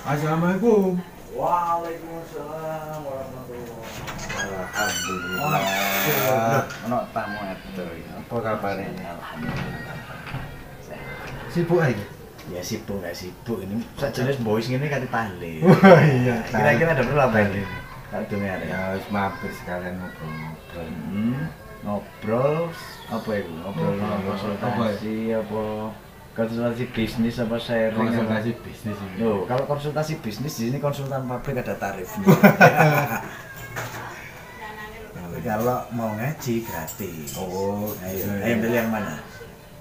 Assalamualaikum. Waalaikumsalam warahmatullahi wabarakatuh. Alhamdulillah. Ono tamu itu. Apa kabarnya? Alhamdulillah. Sibuk aja. Ya sibuk nggak sibuk ini. Sejenis boys ini kan ditali. Wah iya. Kira-kira ada berapa ini? Kalau dunia ada. Ya wis mampir sekalian ngobrol-ngobrol. Ngobrol apa itu? Ngobrol konsultasi apa? Konsultasi bisnis apa sharing? Konsultasi bisnis ini. Loh, kalau konsultasi bisnis di sini konsultan pabrik ada tarifnya. Tapi kalau mau ngaji gratis. Oh, Ayo pilih yang mana?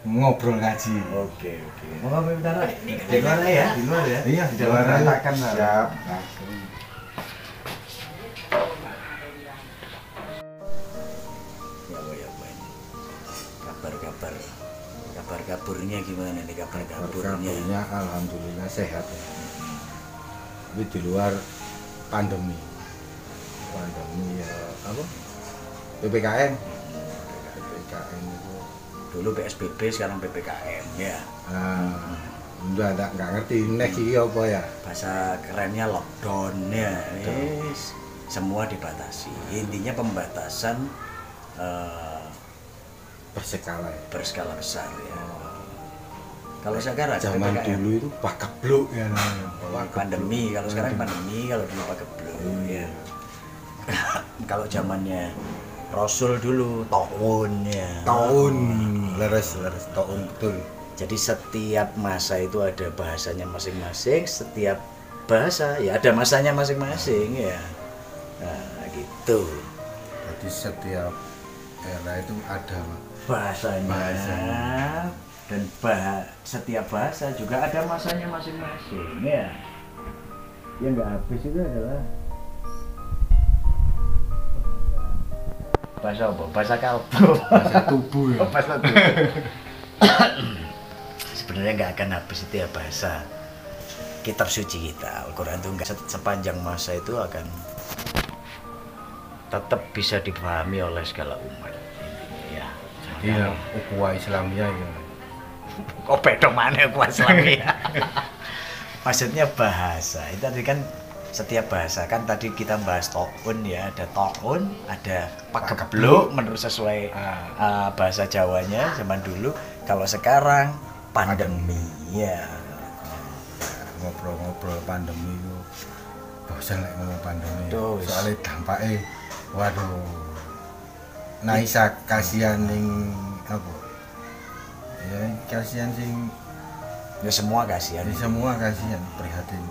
ngobrol ngaji. Oke. Mau ngapain bentar? Di luar ya? Di luar ya? Iya, di luar aja. ratakan lah. Siap. Ya, Bu ini. Kabar-kaburnya gimana nih kabar-kaburnya? Kabarnya alhamdulillah sehat. Tapi di luar pandemi. Pandemi ya apa? PPKM. PPKM itu. Dulu PSBB sekarang PPKM ya. Udah nggak ngerti next iki apa ya. Bahasa kerennya lockdown ya. Yes. Semua dibatasi. Intinya pembatasan berskala besar ya. Kalau sekarang zaman PPKM. dulu itu pakebluk ya namanya. Pandemi, kalau sekarang pandemi, kalau dulu pakebluk ya. Kalau zamannya Rasul dulu tahun ya. Tahun leres tahun betul. Jadi setiap masa itu ada bahasanya masing-masing, setiap bahasa ya ada masanya masing-masing ya. Nah, gitu. Jadi setiap era itu ada Bahasanya. Dan setiap bahasa juga ada masanya masing-masing ya. Yang nggak habis itu adalah bahasa apa? Bahasa kalbu. bahasa tubuh ya. Bahasa tubuh. Sebenarnya nggak akan habis itu ya bahasa kitab suci kita. Al-Quran itu nggak sepanjang masa itu akan tetap bisa dipahami oleh segala umat. Ya. Iya, ukhuwah Islamiyah ya. Kok beda mana ukhuwah Islamiyah? Maksudnya bahasa. Itu tadi kan setiap bahasa kan tadi kita bahas ta'un ya, ada ta'un, ada pakebluk menurut sesuai bahasa Jawanya zaman dulu. Kalau sekarang pandemi ya. Ngobrol-ngobrol pandemi itu bosan lek ngomong pandemi. Tuh, soalnya dampaknya waduh. Nah, isa kasihan ning apa? Ya kasihan sing Ya semua kasihan. di semua kasihan prihatin.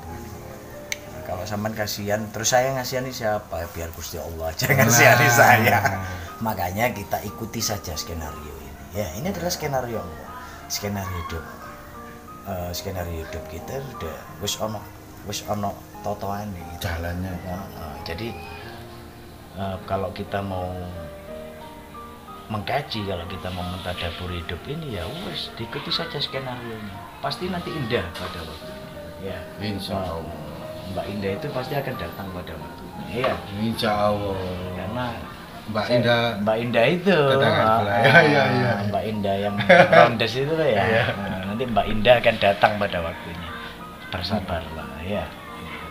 Kalau sampean kasihan, terus saya ngasihani siapa? Biar Gusti Allah aja ngasihani saya. Makanya kita ikuti saja skenario ini. Ya, ini adalah skenario Allah. Skenario hidup. Skenario hidup kita udah wis ono totoane gitu. Jalannya. Jadi kalau kita mau mengkaji, kalau kita mau mentadabur hidup ini ya wis diikuti saja skenarionya. Pasti nanti indah pada waktunya. Ya, Insya Allah. Mbak Indah itu pasti akan datang pada waktunya. Iya. Insya Allah. Karena Mbak Indah. Mbak Indah itu. Iya. Mbak Indah yang rondes itu loh ya. Nanti Mbak Indah akan datang pada waktunya. Bersabarlah ya.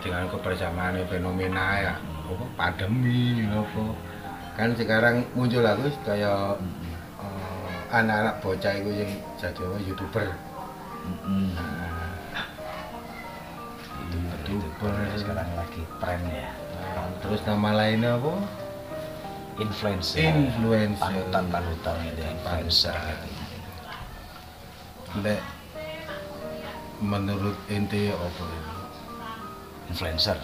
Dengan kebersamaan fenomena ya. Apa pandemi apa. Kan sekarang muncul lagi kayak anak-anak bocah itu yang jadi YouTuber. YouTuber sekarang lagi tren ya. Terus nama lainnya apa? Influencer. Panutan itu influencer gitu. Lek menurut ente apa ini? Influencer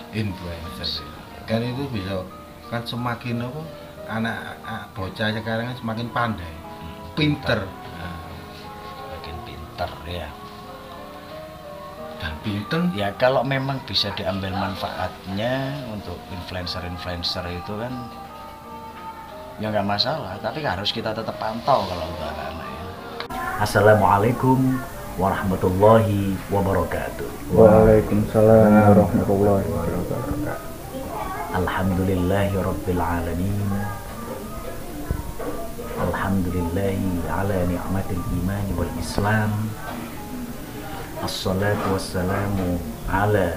Kan itu bisa kan semakin apa anak bocah sekarang kan semakin pandai, pinter. Makin pinter ya. Dan pinter Ya kalau memang bisa diambil manfaatnya untuk influencer itu kan ya nggak masalah, tapi harus kita tetap pantau kalau untuk anak-anak ya. Assalamualaikum warahmatullahi wabarakatuh. Waalaikumsalam warahmatullahi wabarakatuh. Alhamdulillahi rabbil alamin. Alhamdulillahi ala ni'matil iman wal islam. Assalatu wassalamu ala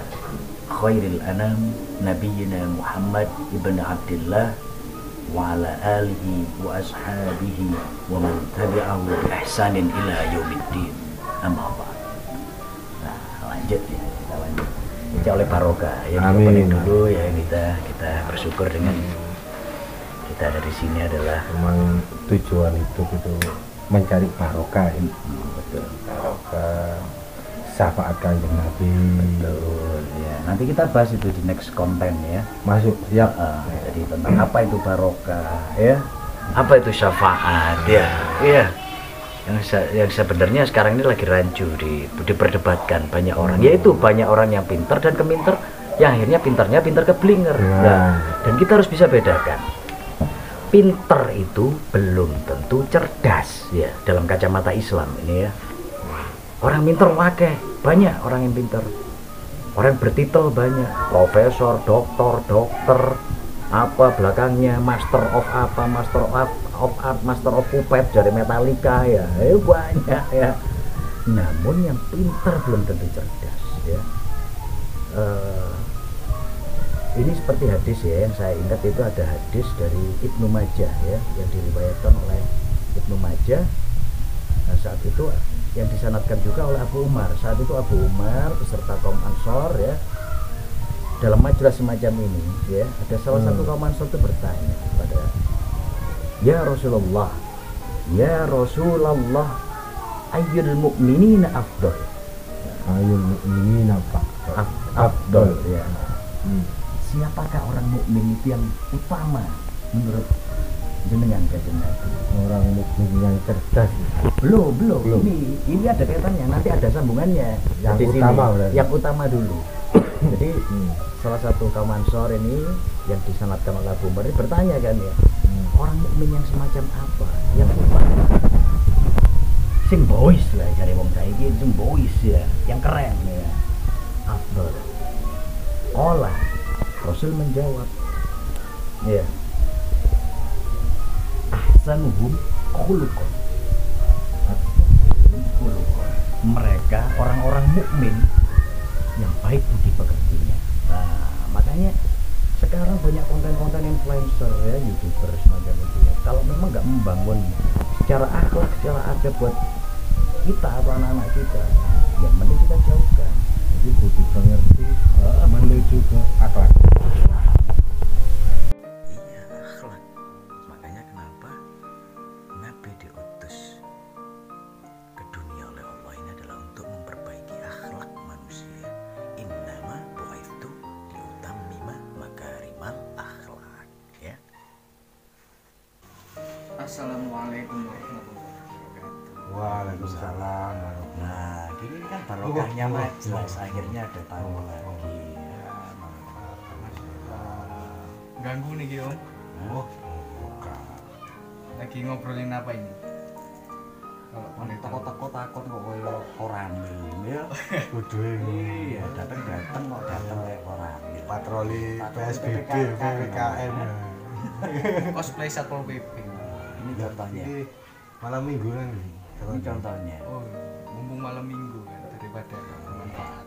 khairil anam nabiyina Muhammad ibn Abdullah wa ala alihi wa ashabihi wa man tabi'ahu bi ihsanin ila yaumiddin. Amma ba'd. Nah, lanjut ya, kita lanjut. Kita oleh barokah ya, Amin. dulu ya, kita bersyukur dengan kita dari sini adalah Memang tujuan hidup itu mencari barokah ya. betul. Barokah syafaat kanjeng Nabi. Betul ya. Nanti kita bahas itu di next konten ya. Masuk siap. Jadi tentang apa itu barokah ya, apa itu syafaat ya. Iya. Yang sebenarnya sekarang ini lagi rancu diperdebatkan banyak orang, yaitu banyak orang yang pintar dan keminter, yang akhirnya pintarnya pintar keblinger. Nah, dan kita harus bisa bedakan. Pinter itu belum tentu cerdas ya dalam kacamata Islam ini ya. Orang pinter wakeh, banyak orang yang pinter. Orang bertitel banyak, profesor, dokter, apa belakangnya master of apa, master of art, master of puppet dari Metallica ya, banyak ya. Namun yang pintar belum tentu cerdas ya. Ini seperti hadis ya, yang saya ingat itu ada hadis dari Ibnu Majah ya, yang diriwayatkan oleh Ibnu Majah. Nah, saat itu yang disanadkan juga oleh Abu Umar. Saat itu Abu Umar beserta kaum Ansor ya, dalam majelis semacam ini ya, ada salah satu kaum Ansor itu bertanya kepada Ya Rasulullah, ayyul mu'minina afdal. Ayyul mu'minina Afdal ya. Siapakah orang mukmin itu yang utama menurut jenengan kanjeng Nabi? Orang mukmin yang cerdas. Belum. Ini ada kaitannya, nanti ada sambungannya. Yang Di sini. utama berarti. Yang utama dulu. Jadi salah satu kaum Ansor ini yang disanadkan oleh Abu Umar bertanya kan ya, orang mukmin yang semacam apa yang utama? Sing boys lah, cari wong saiki sing boys ya, yang keren ya. Afdal. Olah Rasul menjawab, ya, ahsanuhum khuluqan. Mereka orang-orang mukmin yang baik budi pekertinya. Nah, makanya sekarang banyak konten-konten influencer ya, YouTuber semacam itu ya. Kalau memang nggak membangun secara akhlak, secara adab buat kita atau anak-anak kita, ya mending kita jauhkan. Jadi budi pengerti menuju ke akhlak. Iya, akhlak. Makanya kenapa Nabi diutus ke dunia oleh Allah ini adalah untuk memperbaiki akhlak manusia. Innama bu'itsu liutammima makarimal akhlak ya. Assalamualaikum warahmatullahi wabarakatuh. Waalaikumsalam. Nah, gini kan barokahnya majelis, akhirnya ada tamu lagi. Ganggu nih Ki, Om. Bukan. Lagi ngobrolin apa ini? Kalau boleh tahu. Teko-teko takut kok koyo koramil ya. Kudu ini. Iya, datang kok datang kayak koramil. Patroli PSBB, PPKM. PPKM. Cosplay Satpol PP. Ini contohnya. Ini malam minggu kan. Ini contohnya. Oh, mumpung malam minggu kan daripada bermanfaat.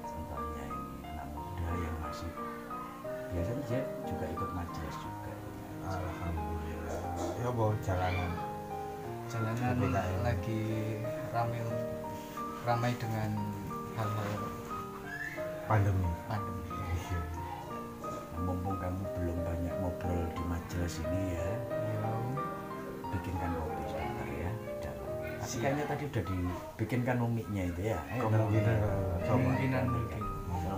Contohnya ini anak muda yang masih biasanya dia juga ikut majelis juga. Alhamdulillah. Ya bawa jalanan. Jalanan PPKM. lagi ramai dengan hal-hal Pandemi. pandemi. Iya. Mumpung kamu belum banyak ngobrol di majelis ini ya, Iya. bikinkan kopi sebentar ya. Dalam. Tapi Siap. kayaknya tadi udah dibikinkan umiknya itu ya. Kemungkinan coba. Kemungkinan mungkin.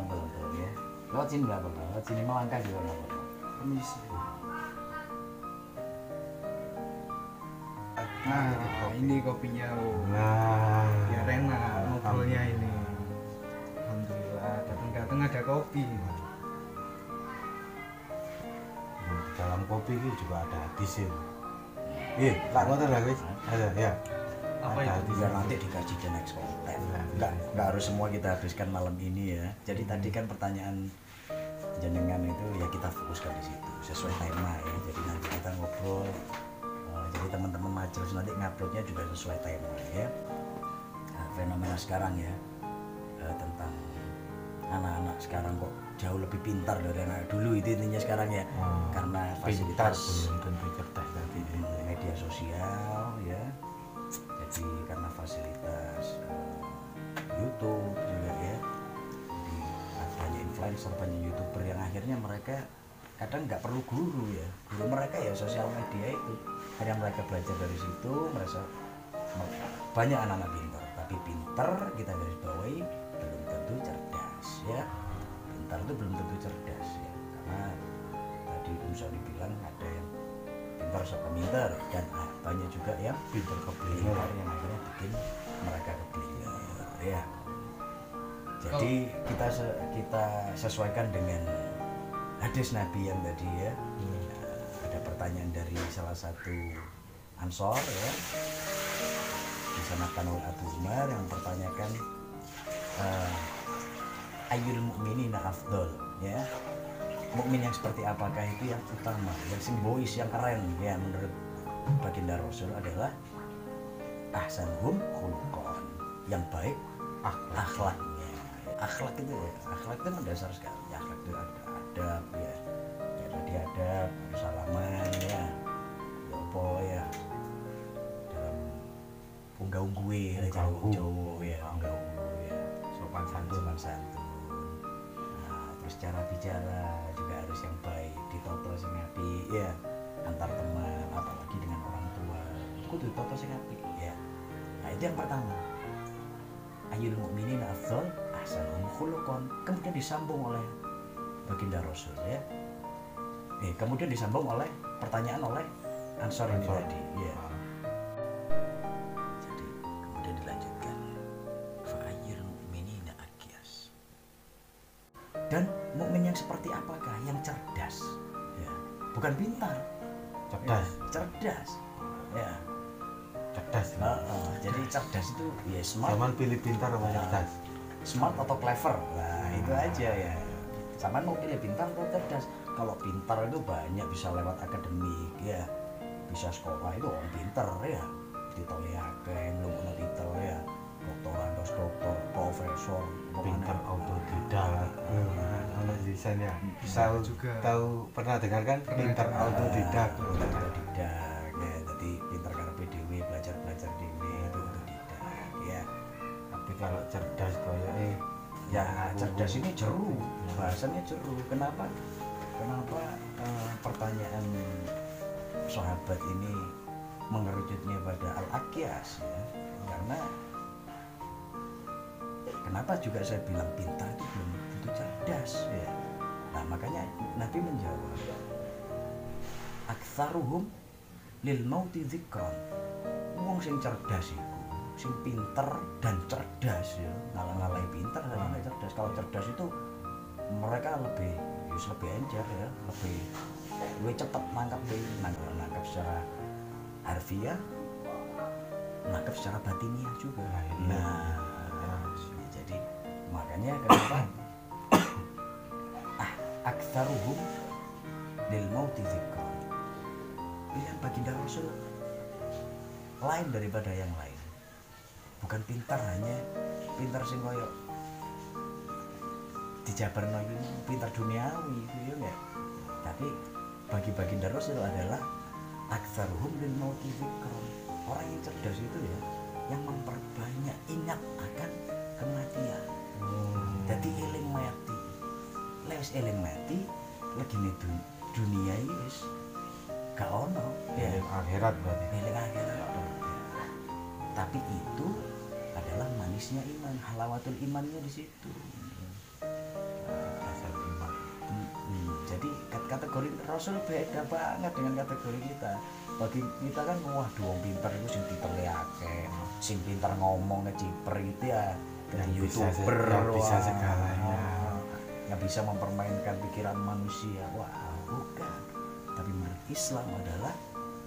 Betul ya. Lewat sini nggak apa-apa. Lewat sini melangkah juga nggak apa-apa. Permisi. Nah, ini kopinya. Oh. Nah, Ya enak ngobrolnya ini. Alhamdulillah, datang-datang ada kopi. dalam kopi ini juga ada hadisin. Iya, tak ngoten lah guys. Ada ya. Apa Ada itu? hadisin. Biar nanti dikaji di next konten. Nggak harus semua kita habiskan malam ini ya. Jadi tadi kan pertanyaan jenengan itu ya kita fokuskan di situ sesuai tema ya. Jadi nanti kita ngobrol. Jadi teman-teman majelis nanti nguploadnya juga sesuai tema ya. Nah, fenomena sekarang ya tentang anak-anak sekarang kok jauh lebih pintar dari anak dulu, itu intinya sekarang ya. Karena pintar fasilitas belum tentu cerdas tadi. media sosial ya, jadi karena fasilitas YouTube juga ya, jadi banyak influencer, banyak youtuber yang akhirnya mereka kadang nggak perlu guru ya, guru mereka ya sosial media itu, akhirnya mereka belajar dari situ. Merasa banyak anak-anak pintar, tapi pintar kita garis bawahi belum tentu cerdas ya. Pintar itu belum tentu cerdas ya, karena tadi Sony bilang ada yang pintar sepintar dan banyak juga yang pintar keblinger yang akhirnya bikin mereka keblinger ya. Jadi kita sesuaikan dengan hadis Nabi yang tadi ya. Ada pertanyaan dari salah satu Ansor ya, disanakan oleh Abu Umar yang mempertanyakan ayyul mu'minina afdol ya, mukmin yang seperti apakah itu yang utama, yang simbolis, yang keren ya menurut baginda Rasul adalah ahsanuhum khuluqan, yang baik akhlaknya. Akhlak itu mendasar sekali. Akhlak itu ada adab ya, tadi adab, salaman ya, apa ya, dalam punggaung gue ya, Jawa ya, punggaung ya, sopan santun. Nah, terus cara bicara juga harus yang baik, ditoto sing apik ya, antar teman, apalagi dengan orang tua, kudu ditoto sing apik ya. Nah, itu yang pertama. Ayyul mu'minina afdal ahsanuhum khuluqan, kemudian disambung oleh baginda Rasul ya. Kemudian disambung oleh pertanyaan oleh Ansor ini tadi ya. Jadi kemudian dilanjutkan fa ayyul mu'minina aqyas, dan mukmin yang seperti apakah, yang cerdas ya, bukan pintar, cerdas ya. Cerdas. Jadi cerdas itu ya smart. Zaman pilih pintar apa cerdas? Smart atau clever. Nah, itu aja ya. Sama mau pilih pintar atau cerdas. Kalau pintar itu banyak, bisa lewat akademik ya. Bisa sekolah itu orang pintar ya. Ditolyaken lumut titel ya. Doktoran, doktor, profesor, Pintar autodidak. Anak desain ya. Tahu pernah dengar kan pintar autodidak. Autodidak ya. Jadi pintar karena PDW, belajar dewe itu autodidak ya. Tapi kalau cerdas kayak ya cerdas ini jeru, bahasanya jeru. Kenapa pertanyaan sahabat ini mengerucutnya pada al-aqyas ya? Karena kenapa juga saya bilang pintar itu belum tentu cerdas ya. Nah, makanya Nabi menjawab aktsaruhum lil mauti dzikran. Wong sing cerdas iku, sing pinter dan cerdas ya, ngalah-ngalahi pinter dan cerdas. Kalau cerdas itu mereka lebih encer ya, lebih cepat nangkap secara harfiah, nangkap secara batiniah juga. Jadi makanya kenapa aktsaruhum lil mauti dzikran. Pilihan baginda Rasul lain daripada yang lain. Bukan pintar hanya pintar sing koyo dijabarno iki pintar duniawi itu ya enggak. Tapi bagi baginda Rasul adalah aktsaruhum lil mauti dzikran. Orang yang cerdas itu ya yang memperbanyak ingat akan kematian. Jadi eling mati. Lewis eling mati lagi nih dunia ini wis gak ono ya, akhirat berarti. eling akhirat. Tapi itu adalah manisnya iman, halawatul imannya di situ. Dasar iman. Jadi kategori Rasul beda banget dengan kategori kita. Bagi kita kan wah wong pinter itu sing diteliake, sing pinter ngomong ngeciper itu ya, Yang YouTuber bisa segalanya. Yang bisa mempermainkan pikiran manusia. Wah, bukan. Tapi menurut Islam adalah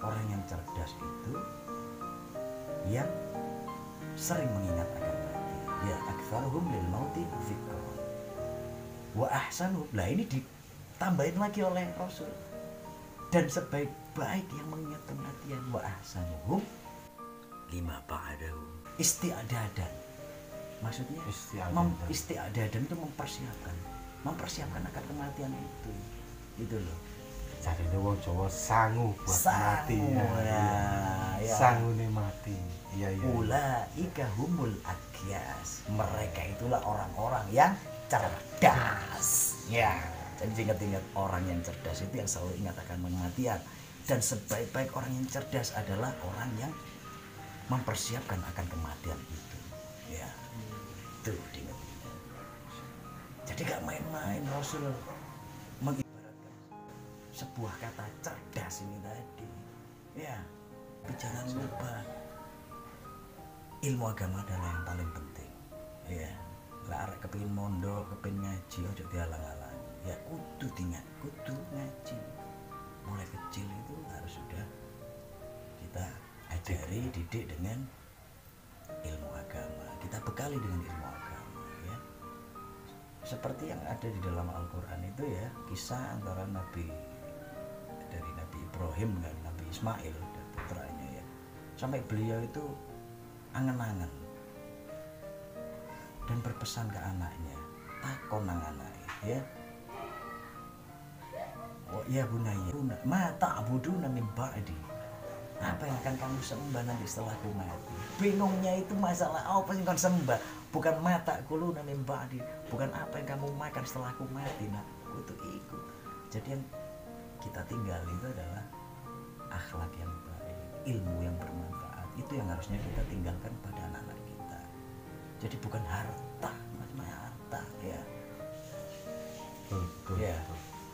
orang yang cerdas itu yang sering mengingat akan mati. Ya aktsaruhum lil mauti dzikra. Wa ahsanu. Lah ini ditambahin lagi oleh Rasul. Dan sebaik-baik yang mengingat kematian, wa ahsanuhum lima ba'dahu isti'dadan. maksudnya Isti'adadan. isti'adadan itu mempersiapkan akan kematian itu gitu loh. Jadi ini wong Jawa sangu buat mati ya. Sangu nih mati. Iya. Ulaika humul agyas. Mereka itulah orang-orang yang cerdas. Ya. Jadi ingat-ingat orang yang cerdas itu yang selalu ingat akan kematian. Dan sebaik-baik orang yang cerdas adalah orang yang mempersiapkan akan kematian itu. Ya. Itu diingat-ingat. Jadi gak main-main Rasul mengibaratkan sebuah kata cerdas ini tadi. Ya. Tapi jangan lupa ilmu agama adalah yang paling penting. Ya. Lah arek kepengin mondok, kepengin ngaji ojo dihalang-halangi. Ya kudu ngaji. Mulai kecil itu harus sudah kita ajari, didik dengan ilmu agama. Kita bekali dengan ilmu agama ya. Seperti yang ada di dalam Al-Qur'an itu ya, kisah antara Nabi Ibrahim dan Nabi Ismail dan putranya ya. Sampai beliau itu angen-angen dan berpesan ke anaknya, takon nang anake ya. Oh ya bunaya, ma ta'buduna min ba'di. Apa yang akan kamu sembah nanti setelah aku mati? Bingungnya itu masalah apa yang kamu sembah, bukan mata kuluna min ba'di, bukan apa yang kamu makan setelah aku mati. Nah, itu ikut. Jadi yang kita tinggal itu adalah akhlak yang baik, ilmu yang bermanfaat. Itu yang harusnya kita tinggalkan pada anak-anak kita. Jadi bukan harta, macam harta ya. Betul. Ya.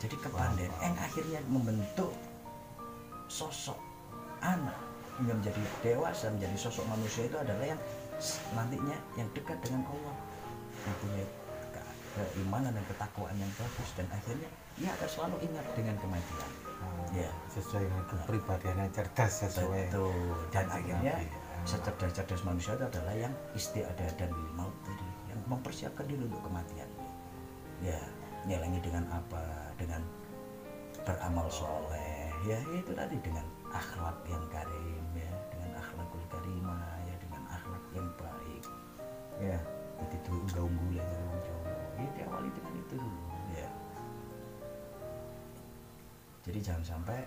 Jadi kepandaian yang akhirnya membentuk sosok anak hingga menjadi dewasa, menjadi sosok manusia itu adalah yang nantinya yang dekat dengan Allah, yang punya keimanan dan ketakwaan yang bagus, dan akhirnya dia akan selalu ingat dengan kematian. Ya, sesuai dengan kepribadian yang cerdas sesuai. Betul. Dan akhirnya secerdas-cerdas manusia itu adalah yang isti'adadan lil maut tadi, yang mempersiapkan diri untuk kematian. Ya, nyelengi dengan apa? Dengan beramal soleh, ya itu tadi, dengan akhlak yang karim ya, dengan akhlakul karimah ya, dengan akhlak yang baik ya. Itu unggul-unggul ya orang Jawa. Ya diawali dengan itu dulu ya. Jadi jangan sampai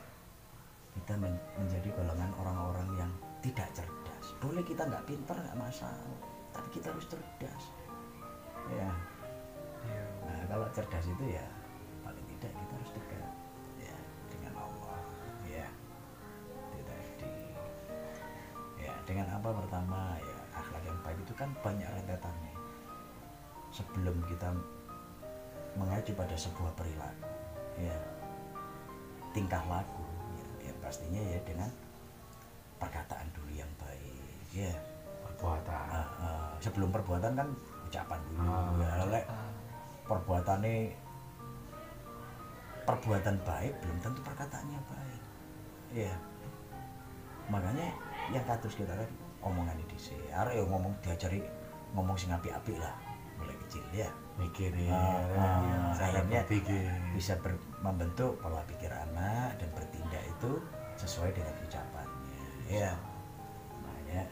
kita menjadi golongan orang-orang yang tidak cerdas. Boleh kita nggak pintar nggak masalah, tapi kita harus cerdas ya. Nah kalau cerdas itu ya paling tidak kita harus dekat ya dengan Allah ya. Itu tadi ya. Dengan apa? Pertama ya, akhlak yang baik itu kan banyak rentetannya. Sebelum kita mengacu pada sebuah perilaku ya, tingkah laku ya, yang pastinya ya dengan perkataan dulu yang baik ya. Perbuatan. Sebelum perbuatan kan ucapan dulu ya. Lek perbuatan baik belum tentu perkataannya baik ya. Makanya yang kados kita kan omongan dhisik. Arek yo ngomong diajari ngomong sing apik-apik lah mulai kecil ya. Mikirin cara Akhirnya berpikir. bisa membentuk pola pikir anak dan bertindak itu sesuai dengan ucapannya ya. Makanya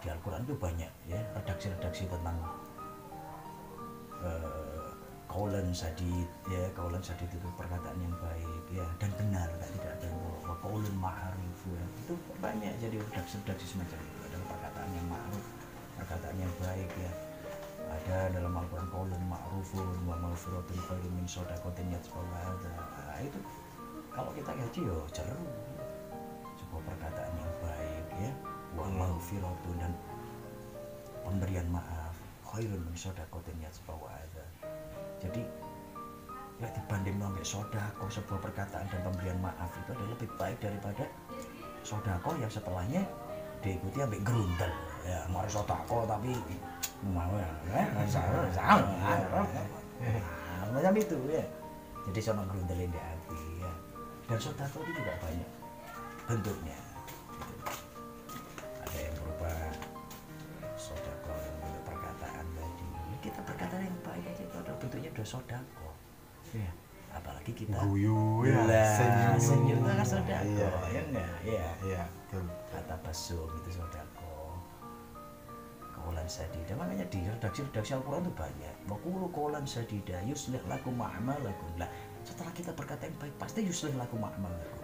di Al-Quran itu banyak ya redaksi-redaksi tentang kaulan sadid ya. Kaulan sadid itu perkataan yang baik ya dan benar, tidak ada yang bohong. Qaulun ma'ruf ya, itu banyak. Jadi redaksi-redaksi semacam itu adalah perkataan yang ma'ruf, perkataan yang baik ya. Ada dalam Al-Quran qaulun ma'rufun wa maghfiratun khairun min shadaqatin yatba'uha adza. Itu kalau kita ngaji yo jeru sebuah perkataan yang baik ya. Wa maghfiratun, dan pemberian maaf, khairun min shadaqatin yatba'uha adza. Jadi ya dibanding sampai sodako, sebuah perkataan dan pemberian maaf itu adalah lebih baik daripada sodako yang setelahnya diikuti sampai gerundel ya. Mau sodako tapi mau ya macam itu ya. Jadi sama gerundelin di hati ya. Dan sodako itu juga banyak bentuknya gitu. Ada yang berupa sodako yang bentuk perkataan tadi, kita berkata yang baik aja itu ada bentuknya udah sodako ya. Apalagi kita Guyu ya, senyum itu kan sodako iya, ya enggak ya. Iya, betul. Kata basum itu sodako qaulan sadida. Makanya di redaksi-redaksi Al-Qur'an itu banyak. Wa qulu qaulan sadida yuslih lakum a'malakum. Lah, setelah kita berkata yang baik pasti yuslih lakum a'malakum.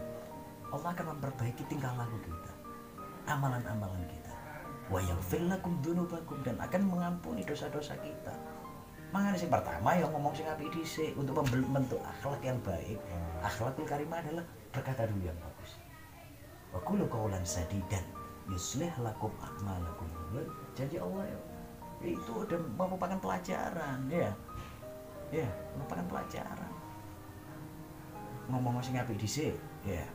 Allah akan memperbaiki tingkah laku kita, amalan-amalan kita. Wa yaghfir lakum dzunubakum, dan akan mengampuni dosa-dosa kita. Makanya sing pertama yang ngomong sing apik dhisik untuk membentuk akhlak yang baik. Akhlakul karimah adalah berkata dulu yang bagus. Wa qulu qaulan sadidan yuslih lakum a'malakum. Janji Allah ya, itu udah merupakan pelajaran ya. Ya, merupakan pelajaran. Ngomong sing apik dhisik ya.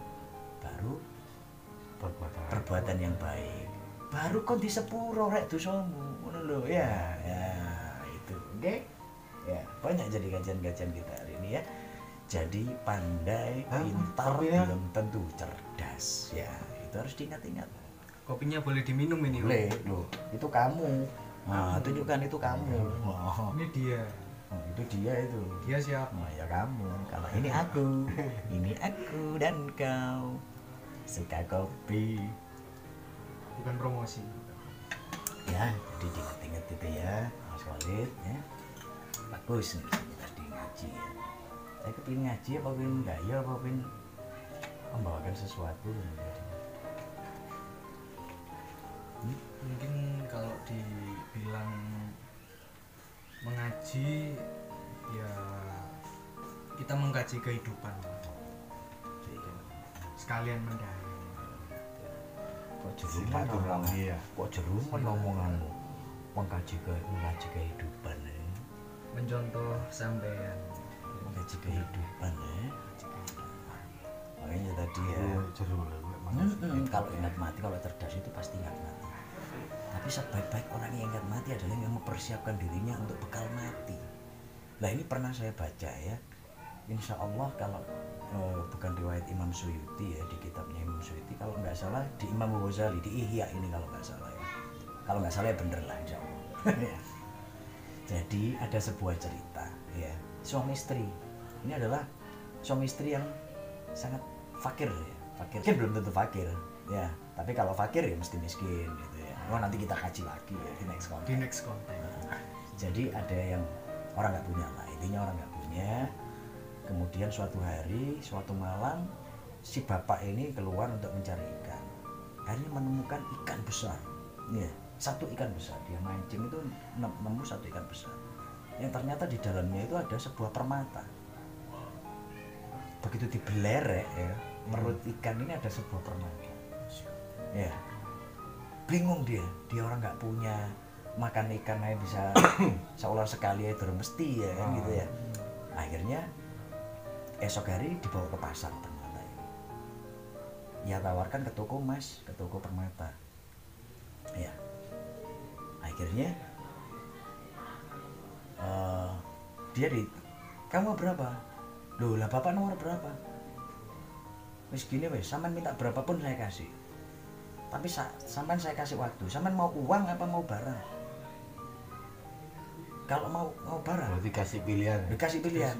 Baru perbuatan yang baik. Baru kon disepuro rek dosamu, ngono lho ya. Ya, itu. Oke. Ya, banyak jadi kajian-kajian kita hari ini ya. Jadi pandai, pintar belum tentu cerdas. Ya, itu harus diingat-ingat. Kopinya boleh diminum ini, Om? Boleh, loh. Itu kamu. Nah, tunjukkan itu kamu. Oh, Ini dia. itu dia itu. Dia siapa? Oh, ya kamu. Kalau ini aku. Ini aku dan kau. Suka kopi. Bukan promosi. Ya, jadi diingat-ingat itu ya, Mas Khalid ya. Bagus nih, kita di ngaji ya. Saya kepingin ngaji apa pengen gaya apa pengen membawakan sesuatu. Mungkin kalau dibilang mengaji, ya kita mengkaji kehidupan. Sekalian mendayung. Kok jeruman omonganmu? Mengkaji kehidupan ya. Mencontoh sampean. Mengkaji kehidupan ya. Makanya tadi ya. Kalau ingat mati, kalau cerdas itu pasti ingat mati. Tapi sebaik-baik orang yang ingat mati adalah yang mempersiapkan dirinya untuk bekal mati. Nah ini pernah saya baca ya. Insya Allah kalau bukan riwayat Imam Suyuti ya, di kitabnya Imam Suyuti, kalau nggak salah di Imam Ghazali di Ihya ini kalau nggak salah ya. Kalau nggak salah ya bener lah insya Allah. Jadi ada sebuah cerita ya, suami istri. Ini adalah suami istri yang sangat fakir ya. Fakir kan belum tentu fakir ya, tapi kalau fakir ya mesti miskin gitu ya. Oh nanti kita kaji lagi ya di next konten. Di next konten. Jadi ada yang orang nggak punya lah, intinya orang nggak punya. Kemudian suatu hari, suatu malam, si bapak ini keluar untuk mencari ikan. Akhirnya menemukan ikan besar. Ya, satu ikan besar. Dia mancing itu nemu satu ikan besar. Yang ternyata di dalamnya itu ada sebuah permata. Begitu dibelerek ya, perut ikan ini ada sebuah permata. Ya, bingung dia orang nggak punya, makan ikan aja bisa seolah sekali aja mesti ya kan gitu ya. Akhirnya esok hari dibawa ke pasar permata ini. Ya tawarkan ke toko mas, ke toko permata. Ya. Akhirnya kamu berapa? Loh lah bapak nomor berapa? Wis gini wis, sampean minta berapapun saya kasih. Tapi sampean saya kasih waktu. Sampean mau uang apa mau barang? Kalau mau barang. Berarti kasih pilihan. Dikasih pilihan.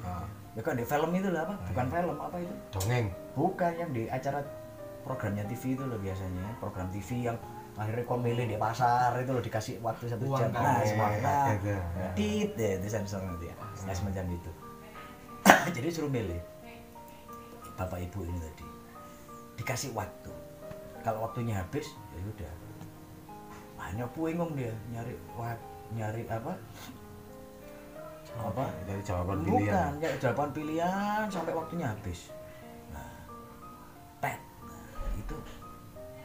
Ya kan di film itu lah apa? Bukan film apa itu? Dongeng. Bukan yang di acara programnya TV itu loh biasanya. Program TV yang akhirnya kau milih di pasar itu loh dikasih waktu 1 jam. Nah, semangat. Tit deh di sensor nanti ya. Nah, semacam itu. Jadi suruh milih. Bapak ibu ini tadi dikasih waktu. Kalau waktunya habis ya udah. Hanya bingung dia nyari apa? Dari jawaban pilihan. Bukan, ya jawaban pilihan sampai waktunya habis. Nah, itu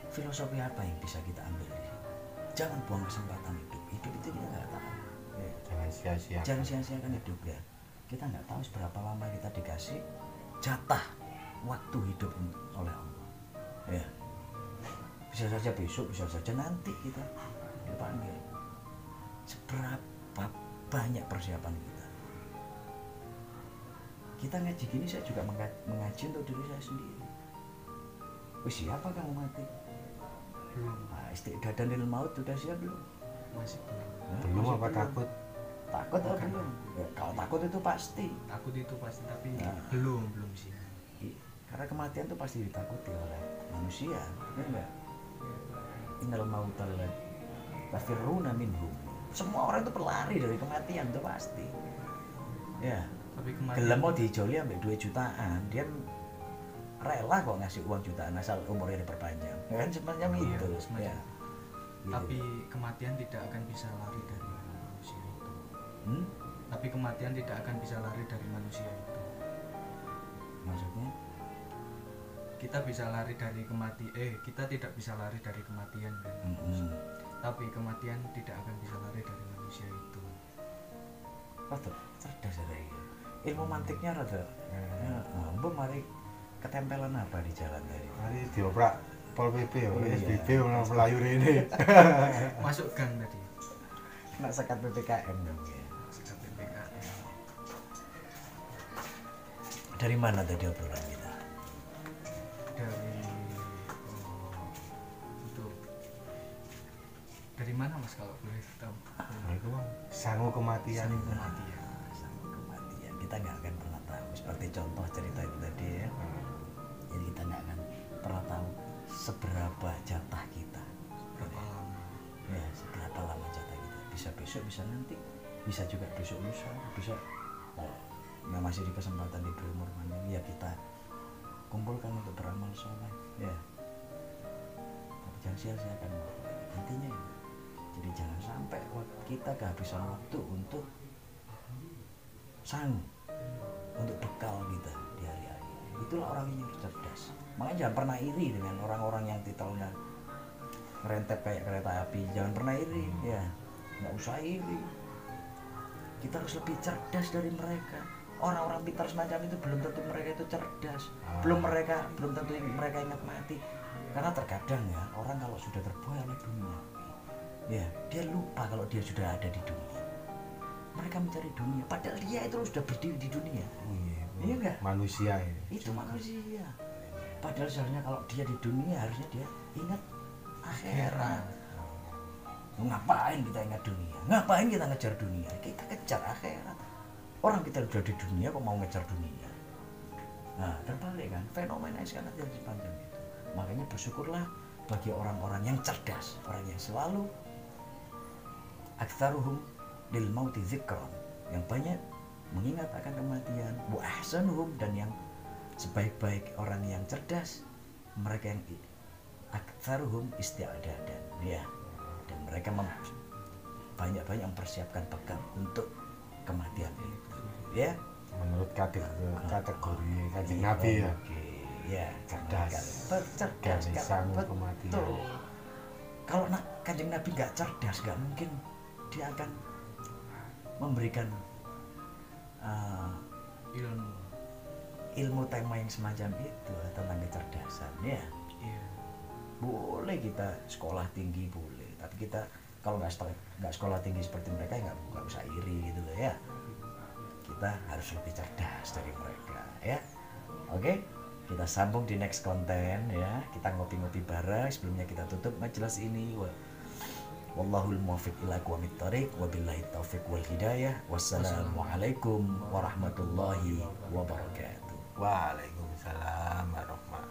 filosofi apa yang bisa kita ambil di sini? Jangan buang kesempatan hidup. Hidup itu kita nggak tahu. Ya. Jangan sia-siakan hidup ya. Kita nggak tahu seberapa lama kita dikasih jatah waktu hidup oleh Allah. Ya. Bisa saja besok, bisa saja nanti kita dipanggil. Seberapa banyak persiapan kita. Kita ngaji gini saya juga mengaji untuk diri saya sendiri. Wis siapa kamu mati? Belum. Nah, istiqdadan lil maut sudah siap belum? Masih belum. Belum Masih apa takut? Takut atau belum? Ya, kalau takut itu pasti. Takut itu pasti, tapi Nah. belum sih. Karena kematian itu pasti ditakuti oleh manusia, benar enggak? Innal mautal tafirruna minhum. Semua orang itu pelari dari kematian itu pasti. Ya. Tapi kematian Gelem mau dijoli ambek 2 jutaan, dia rela kok ngasih uang jutaan asal umurnya diperpanjang. Ya kan semacam Iya, itu. semacam. Ya. Gitu. tapi kematian tidak akan bisa lari dari manusia itu. Hmm? Tapi kematian tidak akan bisa lari dari manusia itu. Maksudnya? Kita bisa lari dari kita tidak bisa lari dari kematian kan. Mm-mm. Tapi kematian tidak akan bisa lari dari manusia itu. Rada cerdas ya ini. Ilmu mantiknya rada. Ya, mbok mari ketempelan apa di jalan tadi? Mari dioprak Pol PP ya, Oh, iya. SBB orang Melayu ini. Masuk gang tadi. Kena sekat PPKM dong ya. Sekat PPKM. Dari mana tadi obrolan kita? Dari itu. Dari mana Mas kalau boleh tahu? Nah, itu Bang, sangu kematian Sang itu. kematian. Sama kematian kita nggak akan pernah tahu. Seperti contoh cerita itu tadi ya. Jadi kita nggak akan pernah tahu seberapa jatah kita. Berapa lama? Ya, seberapa lama jatah kita. Bisa besok, bisa nanti, bisa juga besok lusa, bisa nggak masih di kesempatan di berumur ini ya kita kumpulkan untuk beramal soleh. Ya. Tapi jangan sia-siakan waktu. Intinya itu. Jadi jangan sampai kita kehabisan waktu untuk sang untuk bekal kita di hari-hari. Itulah orang yang cerdas. Makanya jangan pernah iri dengan orang-orang yang titelnya ngerentep kayak kereta api. Jangan pernah iri, ya. Nggak usah iri. Kita harus lebih cerdas dari mereka. Orang-orang pintar semacam itu belum tentu mereka itu cerdas. Belum tentu mereka ingat mati. Karena terkadang ya orang kalau sudah terbuai oleh dunia, ya dia lupa kalau dia sudah ada di dunia. Mereka mencari dunia, padahal dia itu sudah berdiri di dunia. Iya enggak? Manusia ini. Itu manusia. Padahal seharusnya kalau dia di dunia harusnya dia ingat akhirat. Ngapain kita ingat dunia? Ngapain kita ngejar dunia? Kita kejar akhirat. Orang kita udah di dunia kok mau ngejar dunia? Nah, terbalik kan? Fenomena sekarang jadi sepanjang itu. Makanya bersyukurlah bagi orang-orang yang cerdas, orang yang selalu aktsaruhum lil mauti dzikran, yang banyak mengingat akan kematian, wa ahsanuhum, dan yang sebaik-baik orang yang cerdas, mereka yang aktsaruhum isti'dadan, ya. Dan mereka banyak-banyak mempersiapkan bekal untuk kematian itu, ya. Menurut kategori Kanjeng Nabi ya. Oke, ya, Cerdas. cerdas, Dari sang kematian. betul. Kalau Kanjeng Nabi nggak cerdas, nggak mungkin dia akan memberikan ilmu tema yang semacam itu tentang kecerdasan, ya. Iya. Boleh kita sekolah tinggi, boleh, tapi kita kalau nggak sekolah tinggi seperti mereka nggak usah iri gitu loh, ya. Kita harus lebih cerdas dari mereka, ya. Oke, kita sambung di next konten, ya. Kita ngopi-ngopi bareng. Sebelumnya kita tutup majelis ini. Wallahul muwaffiq ila aqwamit thoriq, wabillahi taufiq wal hidayah. Wassalamualaikum warahmatullahi wabarakatuh. Waalaikumsalam warahmatullahi